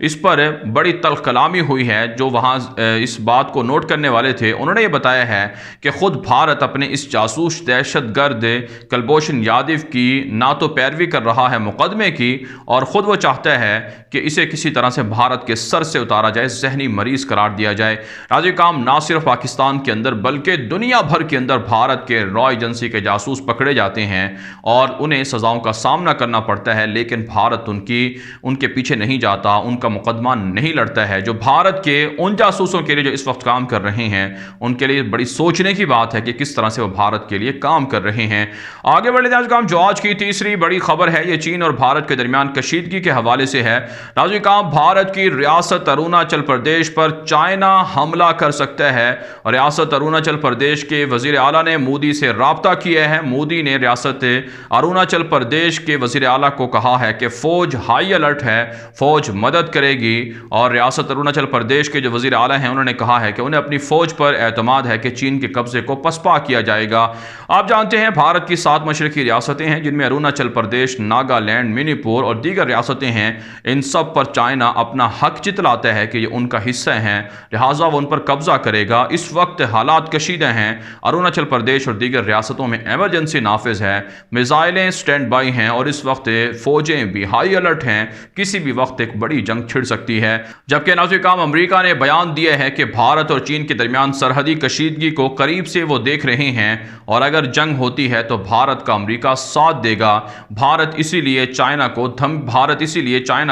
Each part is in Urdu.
اس پر بڑی تلخ کلامی ہوئی ہے۔ جو وہاں اس بات کو نوٹ کرنے والے تھے انہوں نے یہ بتایا ہے کہ خود بھارت اپنے اس جاسوس دہشت گرد کلبھوشن یادو کی نہ تو پیروی کر رہا ہے مقدمے کی، اور خود وہ چاہتا ہے کہ اسے کسی طرح سے بھارت کے سر سے اتارا جائے، ذہنی مریض قرار دیا جائے۔ راجی کام نہ صرف پاکستان کے اندر بلکہ دنیا بھر کے اندر بھارت کے را ایجنسی کے جاسوس پکڑے جاتے ہیں اور انہیں سزاؤں کا سامنا کرنا پڑتا ہے، لیکن بھارت ان کے پیچھے نہیں جاتا، ان کا مقدمہ نہیں لڑتا ہے۔ جو بھارت کے ان جاسوسوں کے لیے جو اس وقت کام کر رہے ہیں ان کے لیے بڑی سوچنے کی بات ہے کہ کس طرح سے وہ بھارت کے لیے کام کر رہے ہیں۔ آگے بڑھتے ہیں کام جو آج کی تیسری بڑی خبر ہے، یہ چین اور بھارت کے درمیان کشیدگی کے حوالے سے ہے۔ راجی کام بھارت کی ریاست اروناچل پردیش پر چائنا حملہ کر سکتا ہے، اور ریاست اروناچل پردیش کے وزیر اعلیٰ نے مودی سے رابطہ کیا ہے۔ مودی نے ریاست اروناچل پردیش کے وزیر اعلیٰ کو کہا ہے کہ فوج ہائی الرٹ ہے، فوج مدد کرے گی، اور ریاست اروناچل پردیش کے جو وزیر اعلیٰ ہیں انہوں نے کہا ہے کہ انہیں اپنی فوج پر اعتماد ہے کہ چین کے قبضے کو پسپا کیا جائے گا۔ آپ جانتے ہیں بھارت کی 7 مشرقی ریاستیں ہیں جن میں اروناچل پردیش، ناگالینڈ، منی پور اور دیگر ریاستیں ہیں۔ ان سب پر چائنا اپنا حق جتلاتا ہے کہ یہ ان کا حصہ ہیں، لہٰذا وہ ان پر قبضہ کرے گا۔ اس وقت حالات کشیدہ ہیں، اروناچل پردیش اور دیگر ریاستوں میں ایمرجنسی نافذ ہے، میزائلیں سٹینڈ بائی ہیں، اور اس وقت فوجیں بھی ہائی الرٹ ہیں، کسی بھی وقت ایک بڑی جنگ چھڑ سکتی ہے۔ جبکہ ناظرین کرام امریکہ نے بیان دیا ہے کہ بھارت اور چین کے درمیان سرحدی کشیدگی کو قریب سے وہ دیکھ رہے ہیں، اور اگر جنگ ہوتی ہے تو بھارت کا امریکہ ساتھ دے گا۔ بھارت اسی لیے چائنا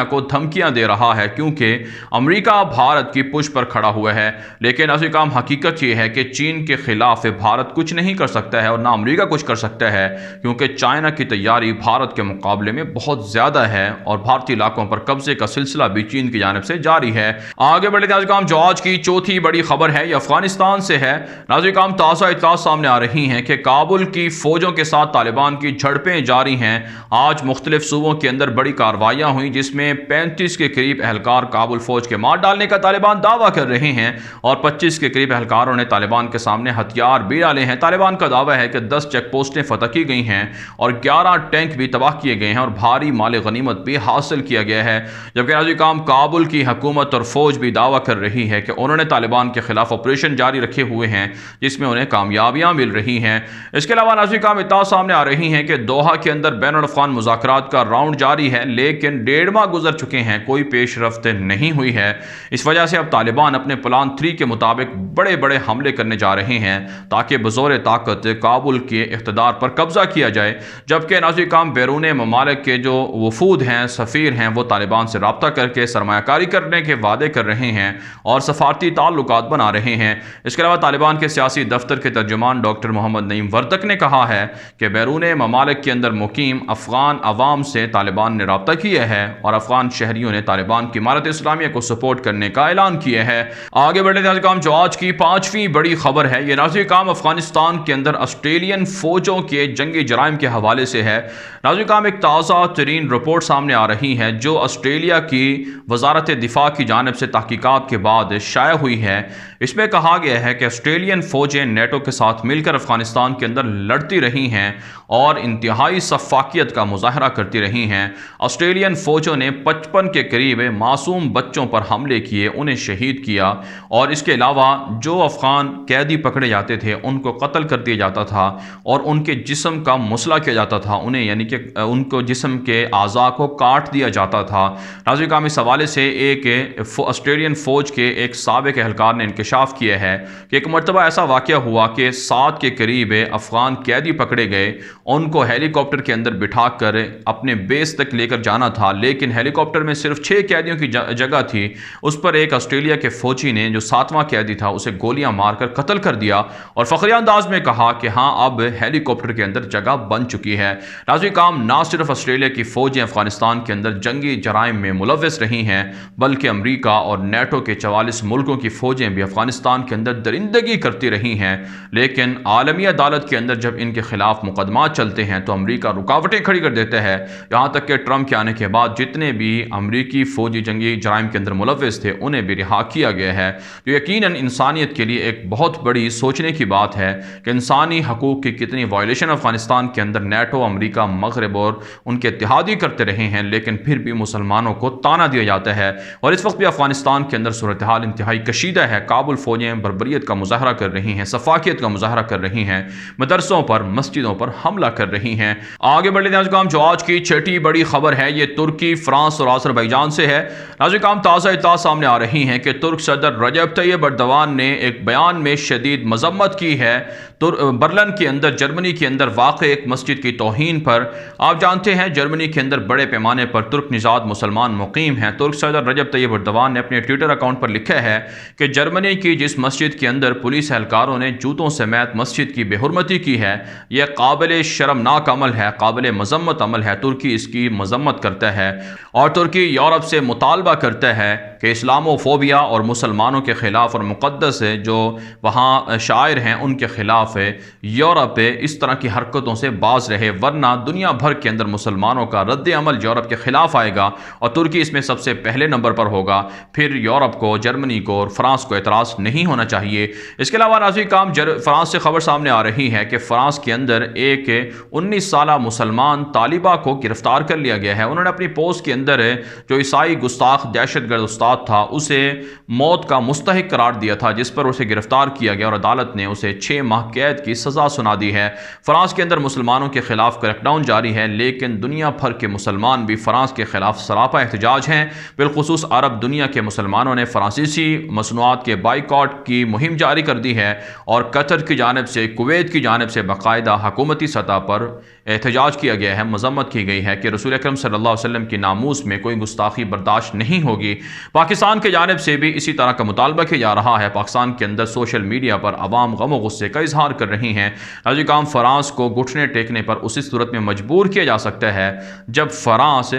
کو دھمکیاں دے رہا ہے کیونکہ امریکہ بھارت کی پشت پر کھڑا ہوا ہے، لیکن ناظرین کرام حقیقت یہ ہے کہ چین کے خلاف بھارت کچھ نہیں کر سکتا ہے اور نہ امریکہ کچھ کر سکتا ہے، کیونکہ چائنا کی تیاری بھارت کے مقابلے میں بہت زیادہ ہے، اور بھارتی علاقوں پر قبضے کا سلسلہ بھی چین کی جانب سے جاری ہے۔ آگے بڑھتے ہیں ناظرین جو آج کی چوتھی بڑی خبر ہے یہ افغانستان سے ہے۔ ناظرین کرام تازہ اطلاعات سامنے آ رہی ہیں کہ کابل کی فوجوں کے ساتھ طالبان کی جھڑپیں جاری ہیں۔ آج مختلف صوبوں کے اندر بڑی کارروائیاں ہوئیں جس میں 35 کے قریب اہلکار کابل فوج کے مار ڈالنے کا طالبان دعویٰ کر رہے ہیں، اور 25 کے قریب اہلکاروں نے طالبان کے سامنے ہتھیار بھی ڈالے ہیں۔ طالبان کا دعویٰ ہے کہ 10 چیک پوسٹیں فتح کی گئی ہیں اور 11 ٹینک بھی تباہ کیے گئے ہیں اور بھاری مال غنیمت بھی حاصل کیا گیا ہے۔ جبکہ ناظرین کرام کابل کی حکومت اور فوج بھی دعویٰ کر رہی ہے کہ انہوں نے طالبان کے خلاف آپریشن جاری رکھے ہوئے ہیں جس میں انہیں کامیابیاں مل رہی ہیں۔ اس کے علاوہ ناظرین کرام اطلاعات سامنے آ رہی ہیں کہ دوحہ کے اندر بین الاقوامی مذاکرات کا راؤنڈ جاری ہے، لیکن 1.5 ماہ گزر چکے ہیں، کوئی پیش رفت نہیں ہوئی ہے۔ اس وجہ سے اب طالبان اپنے پلان 3 کے مطابق بڑے بڑے حملے کرنے جا رہے ہیں تاکہ بزور طاقت کابل کے اقتدار پر قبضہ کیا جائے۔ جبکہ ناظرین کرام بیرون ممالک کے جو وفود ہیں، سفیر ہیں، وہ طالبان سے رابطہ کر کے سرمایہ کاری کرنے کے وعدے کر رہے ہیں اور سفارتی تعلقات بنا رہے ہیں۔ اس کے علاوہ طالبان کے سیاسی دفتر کے ترجمان ڈاکٹر محمد نعیم وردک نے کہا ہے کہ بیرون ممالک کے اندر مقیم افغان عوام سے طالبان نے رابطہ کیا ہے اور افغان شہریوں نے طالبان کی امارت اسلامیہ کو سپورٹ کرنے کا اعلان کیا ہے۔ آگے بڑھتے ہیں ناظرین جو آج کی 5ویں بڑی خبر ہے یہ ناظرین افغانستان کے اندر آسٹریلین فوجوں کے جنگی جرائم کے حوالے سے ہے۔ ناظرین ایک تازہ ترین رپورٹ سامنے آ رہی ہے جو آسٹریلیا کی وزارت دفاع کی جانب سے تحقیقات کے بعد شائع ہوئی ہے۔ اس میں کہا گیا ہے کہ آسٹریلین فوجیں نیٹو کے ساتھ مل کر افغانستان کے اندر لڑتی رہی ہیں اور انتہائی شفافیت کا مظاہرہ کرتی رہی ہیں۔ آسٹریلین فوجوں نے 55 کے قریب معصوم بچوں پر حملے کیے، انہیں شہید کیا، اور اس کے علاوہ جو افغان قیدی پکڑے جاتے تھے ان کو قتل کر دیا جاتا تھا اور ان کے جسم کا مسئلہ کیا جاتا تھا، انہیں یعنی کہ ان کو جسم کے اعضاء کو کاٹ دیا جاتا تھا۔ ناظرین اس حوالے سے ایک آسٹریلین فوج کے ایک سابق اہلکار نے انکشاف کیا ہے کہ ایک مرتبہ ایسا واقعہ ہوا کہ 7 کے قریب افغان قیدی پکڑے گئے، ان کو ہیلی کاپٹر کے اندر بٹھا کر اپنے بیس تک لے کر جانا تھا، لیکن ہیلی کاپٹر میں صرف 6 قیدیوں کی جگہ تھی۔ اس پر ایک آسٹریلیا کے فوجی نے جو 7واں قیدی تھا اسے گولیاں مار کر قتل کر دیا اور فخریہ انداز میں کہا کہ ہاں اب ہیلی کاپٹر کے اندر جگہ بن چکی ہے۔ ناظرین نہ صرف آسٹریلیا کی فوجیں افغانستان کے اندر جنگی جرائم میں ملوث رہی ہیں بلکہ امریکہ اور نیٹو کے 44 ملکوں کی فوجیں بھی افغانستان کے اندر درندگی کرتی رہی ہیں، لیکن عالمی عدالت کے اندر جب ان کے خلاف مقدمات چلتے ہیں تو امریکہ رکاوٹیں کھڑی کر دیتا ہے، یہاں تک کہ ٹرمپ کے آنے کے بعد جتنے بھی امریکی فوجی جنگی جرائم کے اندر ملوث تھے انہیں بھی رہا کیا گیا ہے، جو یقیناً انسانیت کے لیے ایک بہت بڑی سوچنے کی بات ہے کہ انسانی حقوق کی کتنی وائلیشن افغانستان کے اندر نیٹو، امریکہ، مغرب اور ان کے اتحادی کرتے رہے ہیں، لیکن پھر بھی مسلمانوں کو کو تانا دیا جاتا ہے، اور اس وقت بھی افغانستان کے اندر صورتحال انتہائی کشیدہ ہے۔ کابل فوجیں بربریت کا مظاہرہ کر رہی ہیں، سفاکیت کا مظاہرہ کر رہی ہیں، مدرسوں پر مسجدوں پر حملہ کر رہی ہیں۔ آگے بڑھتے ہیں ناظرین، جو آج کی چھٹی بڑی خبر ہے یہ ترکی، فرانس اور آذربائیجان سے ہے۔ ناظرین، تازہ اطلاع سامنے آ رہی ہیں کہ ترک صدر رجب طیب ایردوان نے ایک بیان میں شدید مذمت کی ہے برلن کے اندر، جرمنی کے اندر واقع ایک مسجد کی توہین پر۔ آپ جانتے ہیں جرمنی کے اندر بڑے پیمانے پر ترک نژاد مسلمان مقیم ہیں۔ ترک صدر رجب طیب ایردوان نے اپنے ٹویٹر اکاؤنٹ پر لکھا ہے کہ جرمنی کی جس مسجد کے اندر پولیس اہلکاروں نے جوتوں سمیت مسجد کی بے حرمتی کی ہے، یہ قابل شرمناک عمل ہے، قابل مذمت عمل ہے۔ ترکی اس کی مذمت کرتا ہے اور ترکی یورپ سے مطالبہ کرتا ہے کہ اسلامو فوبیا اور مسلمانوں کے خلاف اور مقدس جو وہاں شاعر ہیں ان کے خلاف یورپ اس طرح کی حرکتوں سے باز رہے، ورنہ دنیا بھر کے اندر مسلمانوں کا رد عمل یورپ کے خلاف آئے گا اور ترکی اس میں سب سے پہلے نمبر پر ہوگا۔ پھر یورپ کو، جرمنی کو اور فرانس کو اعتراض نہیں ہونا چاہیے۔ اس کے علاوہ ناظرین کام فرانس سے خبر سامنے آ رہی ہے کہ فرانس کے اندر ایک 19 سالہ مسلمان طالبہ کو گرفتار کر لیا گیا ہے۔ انہوں نے اپنی پوسٹ کے اندر جو عیسائی گستاخ دہشت گرد استاد تھا اسے موت کا مستحق قرار دیا تھا، جس پر اسے گرفتار کیا گیا اور عدالت نے اسے 6 ماہ قید کی سزا سنا دی ہے۔ فرانس کے اندر مسلمانوں کے خلاف کریک ڈاؤن جاری ہے، لیکن دنیا بھر کے مسلمان بھی فرانس کے خلاف سراپا احتجاج ہیں۔ بالخصوص عرب دنیا کے مسلمانوں نے فرانسیسی مصنوعات کے بائیکاٹ کی مہم جاری کر دی ہے اور قطر کی جانب سے، کویت کی جانب سے باقاعدہ حکومتی سطح پر احتجاج کیا گیا ہے، مذمت کی گئی ہے کہ رسول اکرم صلی اللہ علیہ وسلم کی ناموس میں کوئی گستاخی برداشت نہیں ہوگی۔ پاکستان کی جانب سے بھی اسی طرح کا مطالبہ کیا جا رہا ہے۔ پاکستان کے اندر سوشل میڈیا پر عوام غم و غصے کا اظہار کر رہی ہیں۔ ناظرین، فرانس کو گھٹنے ٹیکنے پر اسی صورت میں مجبور کیا جا سکتا ہے جب فرانس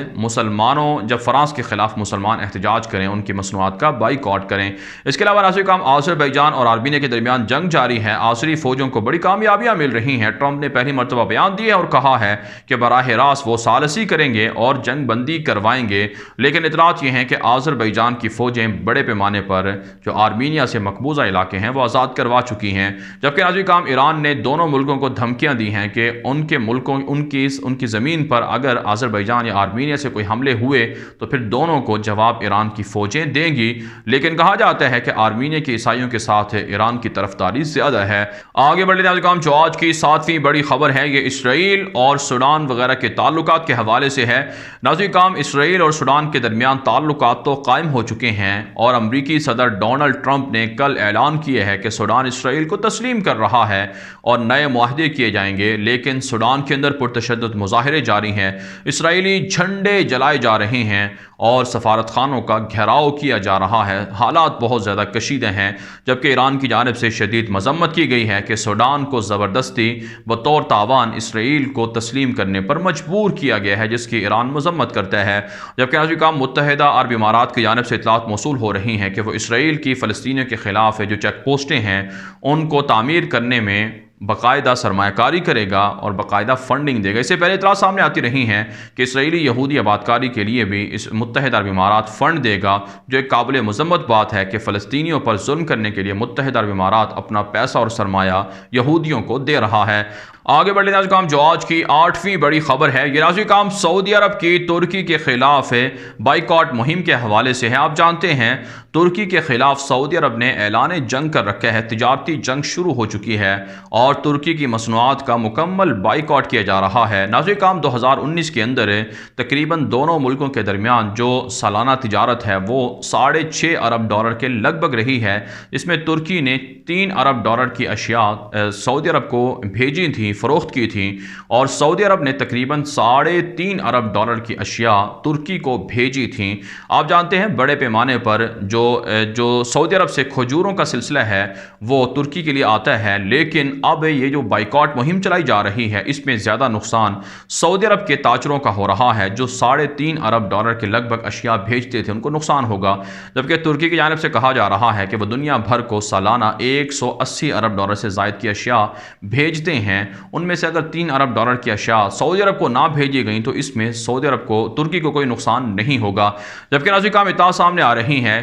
کے خلاف مسلمان احتجاج کریں، ان کی مصنوعات کا بائیکاٹ کریں۔ اس کے علاوہ ناظرین، آذربائیجان اور آرمینیا کے درمیان جنگ جاری ہے۔ آذری فوجوں کو بڑی کامیابیاں مل رہی ہیں۔ ٹرمپ نے پہلی مرتبہ بیان دیا اور کہا ہے کہ براہ راست وہ ثالثی کریں گے اور جنگ بندی کروائیں گے، لیکن اطلاعات یہ ہیں کہ آذربائیجان کی فوجیں بڑے پیمانے پر جو آرمینیا سے مقبوضہ علاقے ہیں وہ آزاد کروا چکی ہیں، جبکہ ناظرین ایران نے دونوں ملکوں کو دھمکیاں دی ہیں کہ ان کی زمین پر اگر آذربائیجان یا آرمینیا سے کوئی حملے ہوئے تو پھر دونوں کو جواب ایران کی فوجیں دیں گی، لیکن کہا جاتا ہے کہ آرمینیا کے عیسائیوں کے ساتھ ایران کی طرفداری زیادہ ہے۔ آگے بڑھتے ناظرین، جو آج کی 7ویں بڑی خبر ہے یہ اسرائیل اور سوڈان وغیرہ کے تعلقات کے حوالے سے ہے۔ ناظرین، اسرائیل اور سوڈان کے درمیان تعلقات تو قائم ہو چکے ہیں اور امریکی صدر ڈونلڈ ٹرمپ نے کل اعلان کیا ہے کہ سوڈان اسرائیل کو تسلیم کر رہا ہے اور نئے معاہدے کیے جائیں گے، لیکن سوڈان کے اندر پرتشدد مظاہرے جاری ہیں، اسرائیلی جھنڈے جلائے جا رہے ہیں اور سفارت خانوں کا گھیراؤ کیا جا رہا ہے۔ حالات بہت زیادہ کشیدہ ہیں، جبکہ ایران کی جانب سے شدید مذمت کی گئی ہے کہ سوڈان کو زبردستی بطور تاوان اسرائیل کو تسلیم کرنے پر مجبور کیا گیا ہے، جس کی ایران مذمت کرتا ہے۔ جبکہ متحدہ عرب امارات کی جانب سے اطلاعات موصول ہو رہی ہیں کہ وہ اسرائیل کی فلسطینیوں کے خلاف جو چیک پوسٹیں ہیں ان کو تعمیر کرنے میں باقاعدہ سرمایہ کاری کرے گا اور باقاعدہ فنڈنگ دے گا۔ اس سے پہلے اطلاعات سامنے آتی رہی ہیں کہ اسرائیلی یہودی آباد کاری کے لیے بھی اس متحدہ عرب امارات فنڈ دے گا، جو ایک قابل مذمت بات ہے کہ فلسطینیوں پر ظلم کرنے کے لیے متحدہ عرب امارات اپنا پیسہ اور سرمایہ یہودیوں کو دے رہا ہے۔ آگے بڑھتے ہیں جو آج کی 8ویں بڑی خبر ہے یہ ناظرین سعودی عرب کی ترکی کے خلاف بائیکاٹ مہم کے حوالے سے ہے۔ آپ جانتے ہیں ترکی کے خلاف سعودی عرب نے اعلان جنگ کر رکھا ہے، تجارتی جنگ شروع ہو چکی ہے اور ترکی کی مصنوعات کا مکمل بائیکاٹ کیا جا رہا ہے۔ ناظرین 2019 کے اندر تقریباً دونوں ملکوں کے درمیان جو سالانہ تجارت ہے وہ $6.5 ارب کے لگ بھگ رہی ہے، اس میں ترکی نے $3 ارب کی اشیاء سعودی عرب کو بھیجی تھیں، فروخت کی تھیں، اور سعودی عرب نے تقریباً $3.5 ارب کی اشیاء ترکی کو بھیجی تھیں۔ آپ جانتے ہیں بڑے پیمانے پر جو سعودی عرب سے کھجوروں کا سلسلہ ہے وہ ترکی کے لیے آتا ہے، لیکن اب یہ جو بائیکاٹ مہم چلائی جا رہی ہے اس میں زیادہ نقصان سعودی عرب کے تاجروں کا ہو رہا ہے، جو $3.5 ارب کے لگ بھگ اشیاء بھیجتے تھے ان کو نقصان ہوگا، جبکہ ترکی کی جانب سے کہا جا رہا ہے کہ وہ دنیا بھر کو سالانہ $180 ارب سے زائد کی اشیاء بھیجتے ہیں، ان میں سے اگر $3 ارب کی اشیاء سعودی عرب کو نہ بھیجی گئیں تو اس میں سعودی عرب کو، ترکی کو کوئی نقصان نہیں ہوگا۔ جبکہ ناظرین اطلاع سامنے آ رہی ہیں